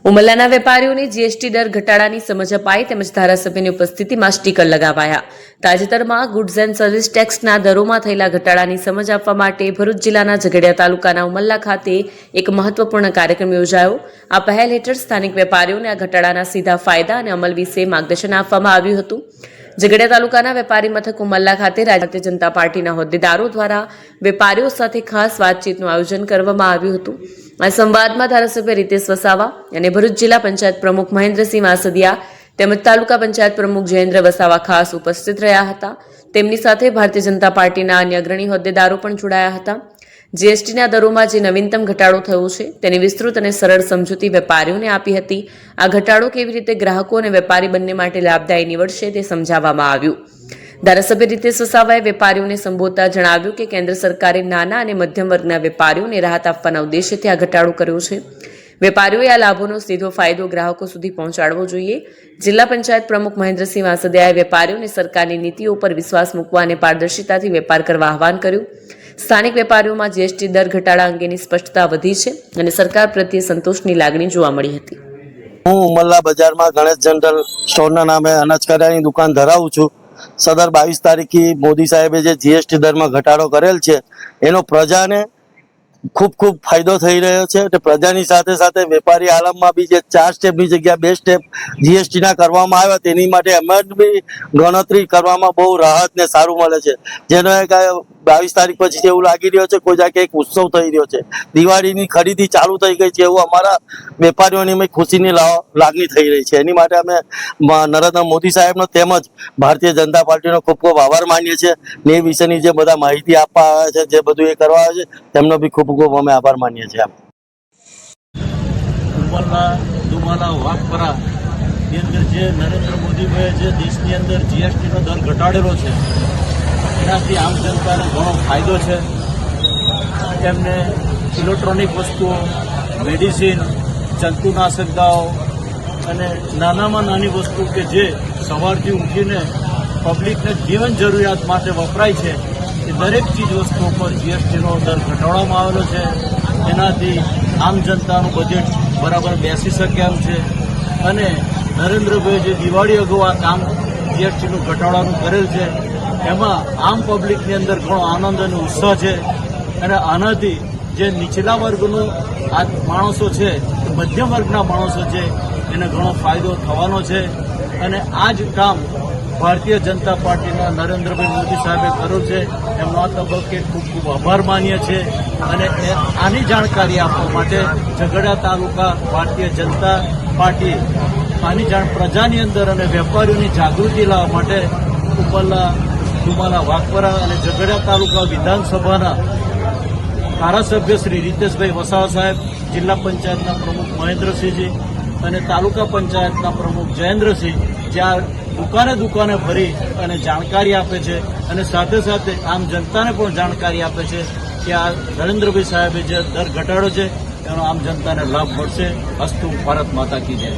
ઉમરલાના વેપારીઓને જીએસટી દર ઘટાડાની સમજ અપાઈ તેમજ ધારાસભ્યની ઉપસ્થિતિમાં સ્ટીકર લગાવાયા. તાજેતરમાં ગુડ્સ એન્ડ સર્વિસ ટેક્સના દરોમાં થયેલા ઘટાડાની સમજ આપવા માટે ભરૂચ જિલ્લાના ઝઘડિયા તાલુકાના ઉમરલા ખાતે એક મહત્વપૂર્ણ કાર્યક્રમ યોજાયો. આ પહેલ હેઠળ સ્થાનિક વેપારીઓને આ ઘટાડાના સીધા ફાયદા અને અમલ વિશે માર્ગદર્શન આપવામાં આવ્યું હતું. ઝઘડિયા તાલુકાના વેપારી મથક ઉમરલા ખાતે ભારતીય જનતા પાર્ટીના હોદ્દેદારો દ્વારા વેપારીઓ સાથે ખાસ વાતચીતનું આયોજન કરવામાં આવ્યું હતું. આ સંવાદમાં ધારાસભ્ય રીતેશ વસાવા અને ભરૂચ જિલ્લા પંચાયત પ્રમુખ મહેન્દ્રસિંહ વાસદિયા તેમજ તાલુકા પંચાયત પ્રમુખ જયેન્દ્ર વસાવા ખાસ ઉપસ્થિત રહ્યા હતા. તેમની સાથે ભારતીય જનતા પાર્ટીના અન્ય અગ્રણી હોદ્દેદારો પણ જોડાયા હતા. જીએસટીના દરોમાં જે નવીનતમ ઘટાડો થયો છે તેની વિસ્તૃત અને સરળ સમજૂતી વેપારીઓને આપી હતી. આ ઘટાડો કેવી રીતે ગ્રાહકો અને વેપારી બંને માટે લાભદાયી નીવડશે તે સમજાવવામાં આવ્યું. ધારાસભ્ય રીતેશ વસાવાએ વેપારીઓને સંબોધતા જણાવ્યું કે કેન્દ્ર સરકારે નાના અને મધ્યમ વર્ગના વેપારીઓને રાહત આપવાના ઉદ્દેશ્યથી આ ઘટાડો કર્યો છે. વેપારીઓએ આ લાભોનો સીધો ફાયદો ગ્રાહકો સુધી પહોંચાડવો જોઈએ. જિલ્લા પંચાયત પ્રમુખ મહેન્દ્રસિંહ વાસદિયાએ વેપારીઓને સરકારની નીતિઓ પર વિશ્વાસ મૂકવા અને પારદર્શિતાથી વેપાર કરવા આહવાન કર્યું. સ્થાનિક વેપારીઓમાં જીએસટી દર ઘટાડા અંગેની સ્પષ્ટતા વધી છે અને સરકાર પ્રત્યે સંતોષની લાગણી જોવા મળી હતી. હું ઉમરલા બજારમાં ગણેશ જનરલ સ્ટોરના નામે અનાજ કરિયાણાની દુકાન ધરાવું છું. સદર 22 તારીખે મોદી સાહેબે જે જીએસટી દરમાં ઘટાડો કરેલ છે એનો પ્રજાને ખૂબ ખૂબ ફાયદો થઈ રહ્યો છે. એટલે પ્રજાની સાથે સાથે વેપારી આલમમાં બી જે 4 સ્ટેપની જગ્યા 2 સ્ટેપ જીએસટીના કરવામાં આવ્યા તેની માટે એમાં બી ગણતરી કરવામાં બહુ રાહત ને સારું મળે છે. જેનો એક 22 તારીખ પછી એવું લાગી રહ્યો છે કોઈ જાકે એક ઉત્સવ થઈ રહ્યો છે. દિવાળીની ખરીદી ચાલુ થઈ ગઈ છે એવું અમારા વેપારીઓની ખુશીની લાગણી થઈ રહી છે. એની માટે અમે નરેન્દ્ર મોદી સાહેબનો તેમજ ભારતીય જનતા પાર્ટીનો ખૂબ ખૂબ આભાર માનીએ છીએ. ને એ વિશેની જે બધા માહિતી આપવા આવે છે જે બધું એ કરવા આવે છે તેમનો બી ખૂબ ખૂબ અમે આભાર માનીએ છીએ. ઉમરલા દુમાલા વાઘપરા ની અંદર જે નરેન્દ્ર મોદીભાઈએ જે દેશની અંદર જીએસટીનો દર ઘટાડેલો છે એનાથી આમ જનતાને ઘણો ફાયદો છે. તેમને ઇલેક્ટ્રોનિક વસ્તુઓ, મેડિસિન, જંતુનાશક દવાઓ અને નાનામાં નાની વસ્તુ કે જે સવારથી ઉઠીને પબ્લિકને જીવન જરૂરિયાત માટે વપરાય છે એ દરેક ચીજ વસ્તુઓ પર જીએસટીનો દર ઘટાડવામાં આવેલો છે. એનાથી આમ જનતાનું બજેટ બરાબર બેસી શકે એમ છે. અને નરેન્દ્રભાઈએ જે દિવાળી અગાઉ આ કામ જીએસટીનું ઘટાડવાનું કરેલ છે એમાં આમ પબ્લિકની અંદર ઘણો આનંદ અને ઉત્સાહ છે. અને આનાથી જે નીચલા વર્ગનો આ માણસો છે મધ્યમ વર્ગના માણસો છે એને ઘણો ફાયદો થવાનો છે. અને આ જ કામ ભારતીય જનતા પાર્ટીના નરેન્દ્રભાઈ મોદી સાહેબે કર્યું છે. એમનો આ તબક્કે ખૂબ ખૂબ આભાર માનીએ છીએ. અને આની જાણકારી આપવા માટે ઝઘડિયા તાલુકા ભારતીય જનતા પાર્ટી આની જાણ પ્રજાની અંદર અને વેપારીઓની જાગૃતિ લાવવા માટે ઉમરલા દુમાલા વાઘપરા અને ઝઘડિયા તાલુકા વિધાનસભાના ધારાસભ્ય શ્રી રીતેશભાઈ વસાવા સાહેબ, જિલ્લા પંચાયતના પ્રમુખ મહેન્દ્રસિંહજી અને તાલુકા પંચાયતના પ્રમુખ જયેન્દ્રસિંહ જ્યાં દુકાને ફરી અને જાણકારી આપે છે અને સાથે સાથે આમ જનતાને પણ જાણકારી આપે છે કે આ નરેન્દ્રભાઈ સાહેબે જે દર ઘટાડો છે એનો આમ જનતાને લાભ મળશે. અસ્તુ ભારત માતા કી જય.